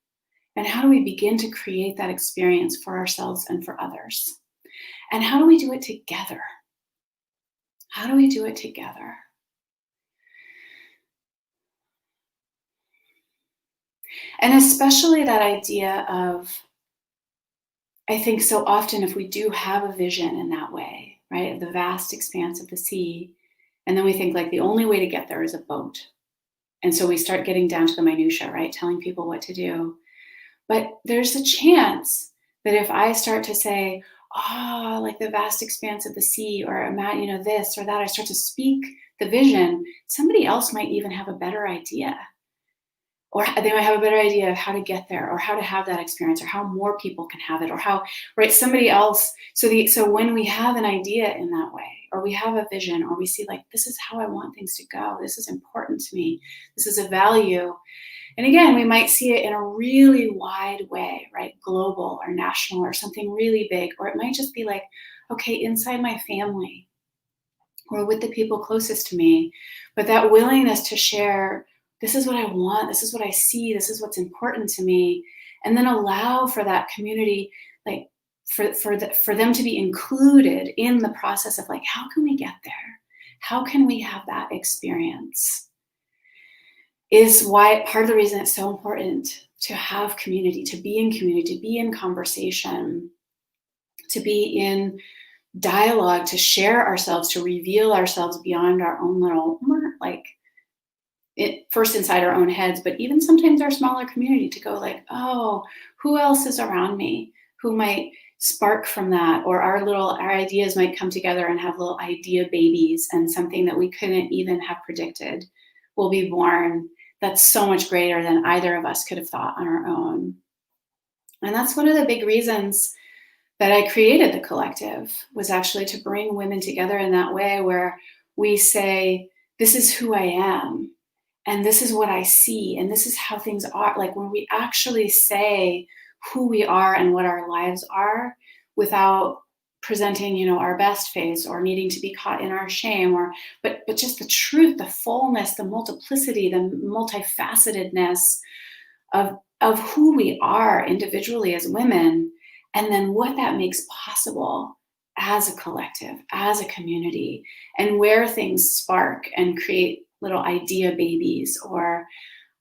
And how do we begin to create that experience for ourselves and for others? And how do we do it together? How do we do it together? And especially that idea of, I think so often if we do have a vision in that way, right, of the vast expanse of the sea, and then we think like the only way to get there is a boat. And so we start getting down to the minutia, right, telling people what to do. But there's a chance that if I start to say, oh, like the vast expanse of the sea, or this or that, I start to speak the vision, somebody else might even have a better idea. Or they might have a better idea of how to get there, or how to have that experience, or how more people can have it, or how, right, somebody else. So when we have an idea in that way, or we have a vision, or we see like, this is how I want things to go. This is important to me. This is a value. And again, we might see it in a really wide way, right? Global or national or something really big. Or it might just be like, okay, inside my family or with the people closest to me. But that willingness to share, this is what I want, this is what I see, this is what's important to me. And then allow for that community, like for them to be included in the process of like, how can we get there? How can we have that experience? Is why part of the reason it's so important to have community, to be in conversation, to be in dialogue, to share ourselves, to reveal ourselves beyond our own little, like, first inside our own heads, but even sometimes our smaller community, to go like, oh, who else is around me who might spark from that, or our ideas might come together and have little idea babies, and something that we couldn't even have predicted will be born that's so much greater than either of us could have thought on our own. And that's one of the big reasons that I created the collective, was actually to bring women together in that way, where we say, this is who I am, and this is what I see, and this is how things are. Like when we actually say who we are and what our lives are, without presenting, our best face, or needing to be caught in our shame, but just the truth, the fullness, the multiplicity, the multifacetedness of who we are individually as women, and then what that makes possible as a collective, as a community, and where things spark and create little idea babies,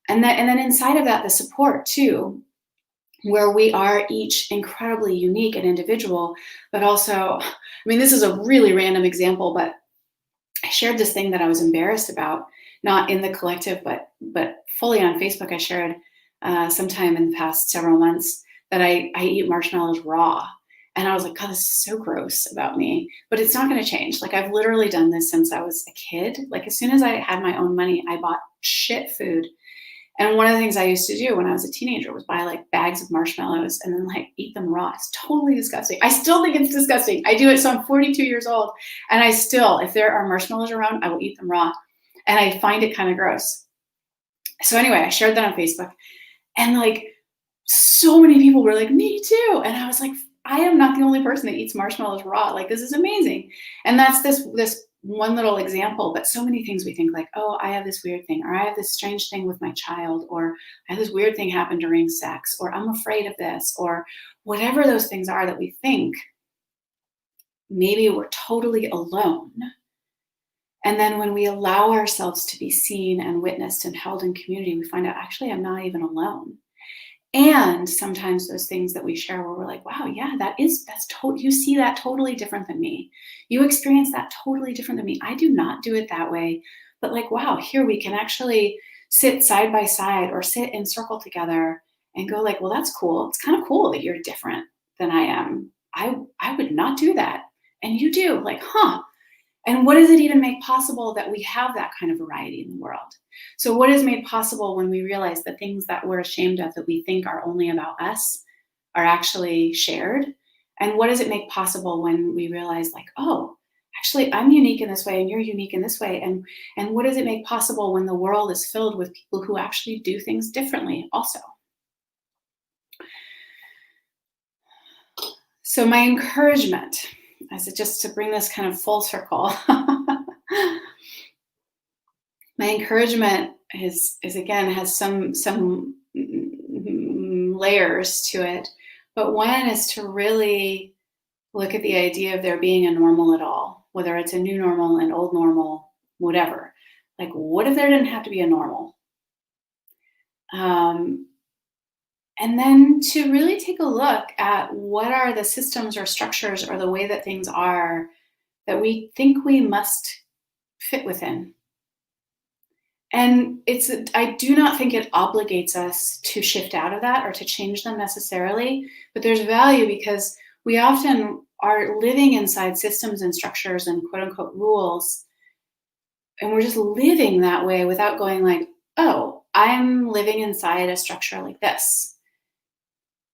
and then inside of that, the support too, where we are each incredibly unique and individual, but also, this is a really random example, but I shared this thing that I was embarrassed about, not in the collective, but fully on Facebook. I shared sometime in the past several months that I eat marshmallows raw. And I was like, God, this is so gross about me, but it's not going to change. Like, I've literally done this since I was a kid. Like, as soon as I had my own money, I bought shit food. And one of the things I used to do when I was a teenager was buy like bags of marshmallows and then like eat them raw. It's totally disgusting. I still think it's disgusting. I do it. So I'm 42 years old, and I still, if there are marshmallows around, I will eat them raw. And I find it kind of gross. So anyway, I shared that on Facebook, and like so many people were like, me too. And I was like, I am not the only person that eats marshmallows raw. Like, this is amazing. And that's this one little example, but so many things we think like, oh, I have this weird thing, or I have this strange thing with my child, or I have this weird thing happen during sex, or I'm afraid of this, or whatever those things are that we think, maybe we're totally alone. And then when we allow ourselves to be seen and witnessed and held in community, we find out, actually, I'm not even alone. And sometimes those things that we share where we're like, wow, yeah, you see that totally different than me. You experience that totally different than me. I do not do it that way. But like, wow, here we can actually sit side by side or sit in circle together and go like, well, that's cool. It's kind of cool that you're different than I am. I would not do that. And you do, like, huh. And what does it even make possible that we have that kind of variety in the world? So what is made possible when we realize the things that we're ashamed of that we think are only about us are actually shared? And what does it make possible when we realize like, oh, actually, I'm unique in this way and you're unique in this way? And what does it make possible when the world is filled with people who actually do things differently also? So my encouragement, just to bring this kind of full circle, my encouragement is again, has some layers to it. But one is to really look at the idea of there being a normal at all, whether it's a new normal, an old normal, whatever. Like, what if there didn't have to be a normal? And then to really take a look at what are the systems or structures or the way that things are that we think we must fit within. And I do not think it obligates us to shift out of that or to change them necessarily, but there's value because we often are living inside systems and structures and quote unquote rules. And we're just living that way without going like, oh, I'm living inside a structure like this.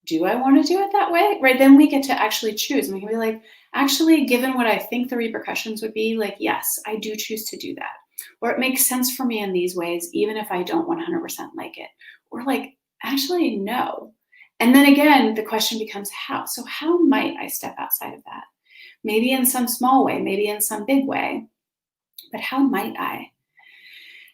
Do I want to do it that way? Right? Then we get to actually choose. And we can be like, actually, given what I think the repercussions would be, like, yes, I do choose to do that. Or it makes sense for me in these ways, even if I don't 100% like it. Or like, actually, no. And then again, the question becomes how? So how might I step outside of that? Maybe in some small way, maybe in some big way, but how might I?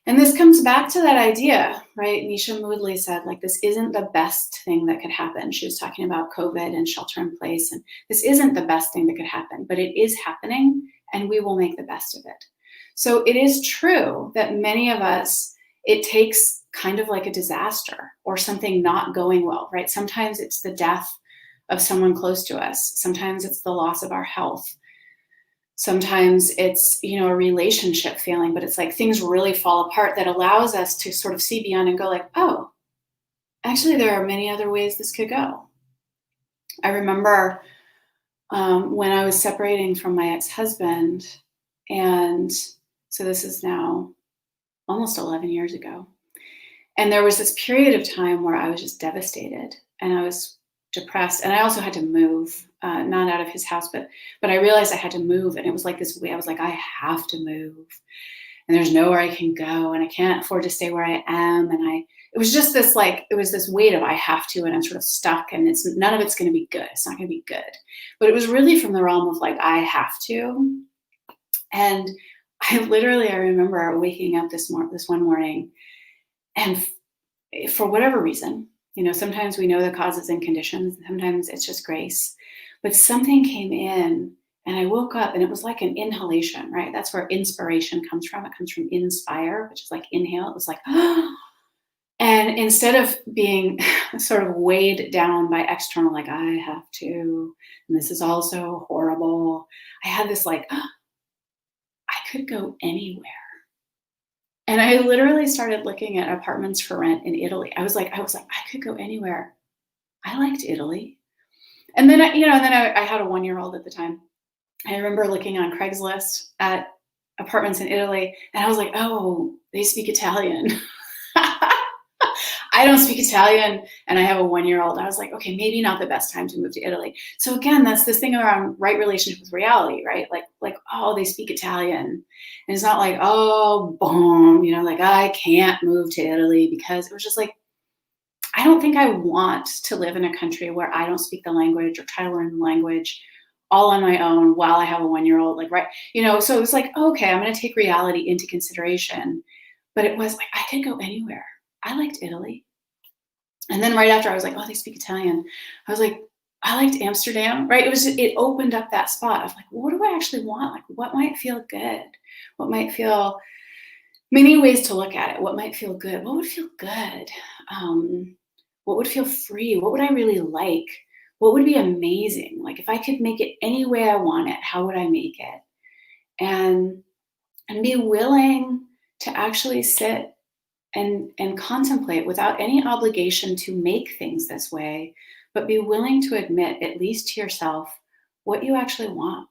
And this comes back to that idea, right? Nisha Moodley said, like, this isn't the best thing that could happen. She was talking about COVID and shelter in place, and this isn't the best thing that could happen, but it is happening, and we will make the best of it. So it is true that many of us, it takes kind of like a disaster or something not going well, right? Sometimes it's the death of someone close to us. Sometimes it's the loss of our health. Sometimes it's, a relationship failing, but it's like things really fall apart that allows us to sort of see beyond and go like, oh, actually, there are many other ways this could go. I remember when I was separating from my ex-husband, and so this is now almost 11 years ago. And there was this period of time where I was just devastated and I was depressed. And I also had to move, not out of his house, but I realized I had to move. And it was like this way, I was like, I have to move. And there's nowhere I can go. And I can't afford to stay where I am. And it was just this like, it was this weight of I have to, and I'm sort of stuck, and it's none of it's going to be good. It's not going to be good. But it was really from the realm of like, I have to. And I remember waking up this one morning, and for whatever reason, sometimes we know the causes and conditions, sometimes it's just grace. But something came in, and I woke up, and it was like an inhalation, right? That's where inspiration comes from. It comes from inspire, which is like inhale. It was like, and instead of being sort of weighed down by external, like I have to, and this is also horrible, I had this like, I could go anywhere. And I literally started looking at apartments for rent in Italy. I was like, I could go anywhere. I liked Italy. And then, I had a 1-year-old at the time. I remember looking on Craigslist at apartments in Italy, and I was like, oh, they speak Italian. I don't speak Italian, and I have a 1-year-old. I was like, okay, maybe not the best time to move to Italy. So again, that's this thing around right relationship with reality, right? Like, oh, they speak Italian. And it's not like, oh, boom, like I can't move to Italy, because it was just like, I don't think I want to live in a country where I don't speak the language or try to learn the language all on my own while I have a 1-year-old, like, right. So it was like, okay, I'm going to take reality into consideration. But it was like, I could go anywhere. I liked Italy. And then right after, I was like, oh, they speak Italian. I was like, I liked Amsterdam, right? It opened up that spot of like, what do I actually want? Like, what might feel good? What might feel, many ways to look at it. What might feel good? What would feel good? What would feel free? What would I really like? What would be amazing? Like, if I could make it any way I want it, how would I make it? And be willing to actually sit and contemplate without any obligation to make things this way, but be willing to admit, at least to yourself, what you actually want.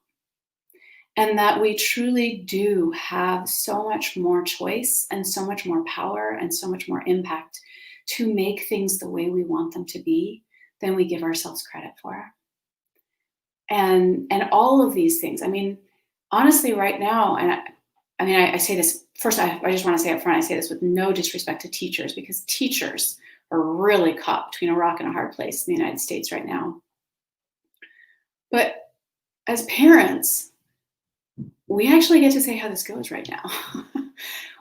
And that we truly do have so much more choice and so much more power and so much more impact to make things the way we want them to be than we give ourselves credit for. And all of these things, I mean, honestly, right now, and I say this first, I just want to say up front, I say this with no disrespect to teachers, because teachers are really caught between a rock and a hard place in the United States right now. But as parents, we actually get to say how this goes right now.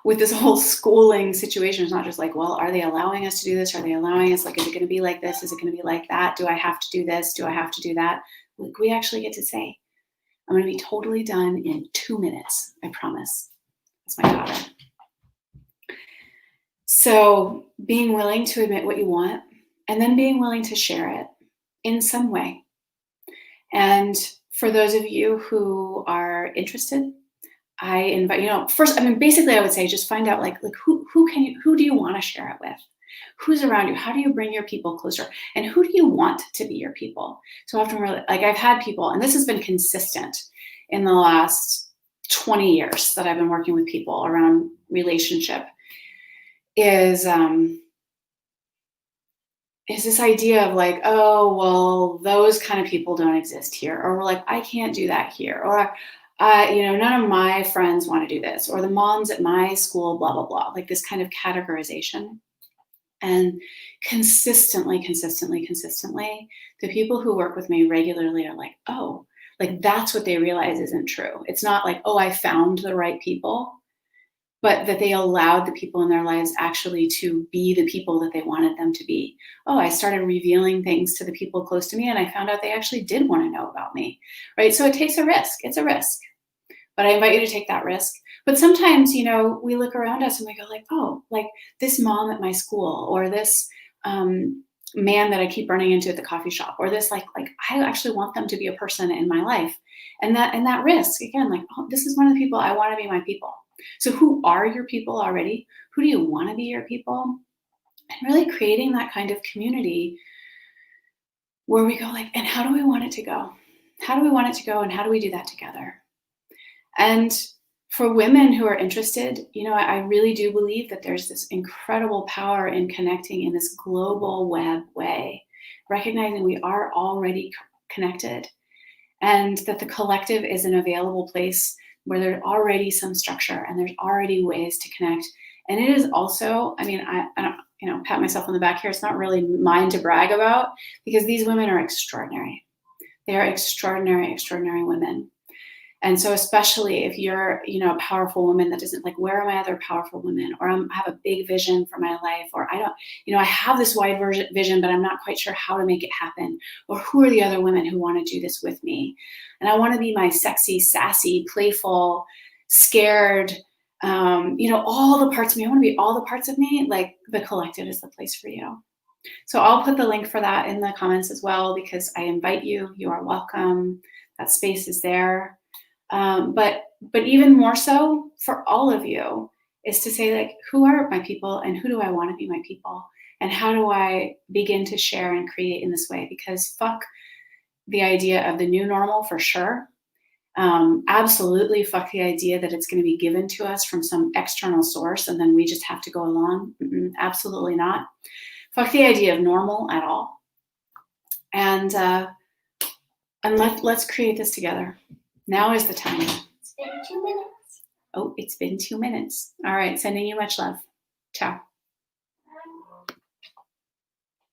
With this whole schooling situation, it's not just like, well, are they allowing us to do this? Are they allowing us, like, is it going to be like this? Is it going to be like that? Do I have to do this? Do I have to do that? Like, we actually get to say, I'm going to be totally done in 2 minutes. I promise. That's my daughter. So being willing to admit what you want, and then being willing to share it in some way. And for those of you who are interested, I invite, first, basically I would say just find out like who do you want to share it with? Who's around you? How do you bring your people closer? And who do you want to be your people? So often I've had people, and this has been consistent in the last 20 years that I've been working with people around relationship, is this idea of like, oh, well, those kind of people don't exist here. Or we're like, I can't do that here. Or, none of my friends want to do this. Or the moms at my school, blah, blah, blah. Like this kind of categorization. And consistently, the people who work with me regularly are like, oh, like that's what they realize isn't true. It's not like, oh, I found the right people, but that they allowed the people in their lives actually to be the people that they wanted them to be. Oh, I started revealing things to the people close to me, and I found out they actually did want to know about me, right? So it takes a risk. It's a risk. But I invite you to take that risk. But sometimes, we look around us and we go like, oh, like this mom at my school, or this man that I keep running into at the coffee shop, or this like I actually want them to be a person in my life. And that risk, again, like, oh, this is one of the people I want to be my people. So who are your people already? Who do you want to be your people? And really creating that kind of community where we go like, and how do we want it to go? How do we want it to go? And how do we do that together? And for women who are interested, I really do believe that there's this incredible power in connecting in this global web way, recognizing we are already connected, and that the collective is an available place where there's already some structure and there's already ways to connect. And it is also, pat myself on the back here. It's not really mine to brag about, because these women are extraordinary. They are extraordinary, extraordinary women. And so especially if you're, a powerful woman that doesn't, like, where are my other powerful women? Or I have a big vision for my life, or I don't, I have this wide vision, but I'm not quite sure how to make it happen. Or who are the other women who want to do this with me? And I want to be my sexy, sassy, playful, scared, all the parts of me. I want to be all the parts of me. Like, the collective is the place for you. So I'll put the link for that in the comments as well, because I invite you. You are welcome. That space is there. But even more so for all of you is to say, like, who are my people and who do I want to be my people? And how do I begin to share and create in this way? Because fuck the idea of the new normal, for sure. Absolutely fuck the idea that it's going to be given to us from some external source and then we just have to go along. Absolutely not. Fuck the idea of normal at all. And let's create this together. Now is the time. It's been 2 minutes. Oh, it's been 2 minutes. All right, sending you much love. Ciao.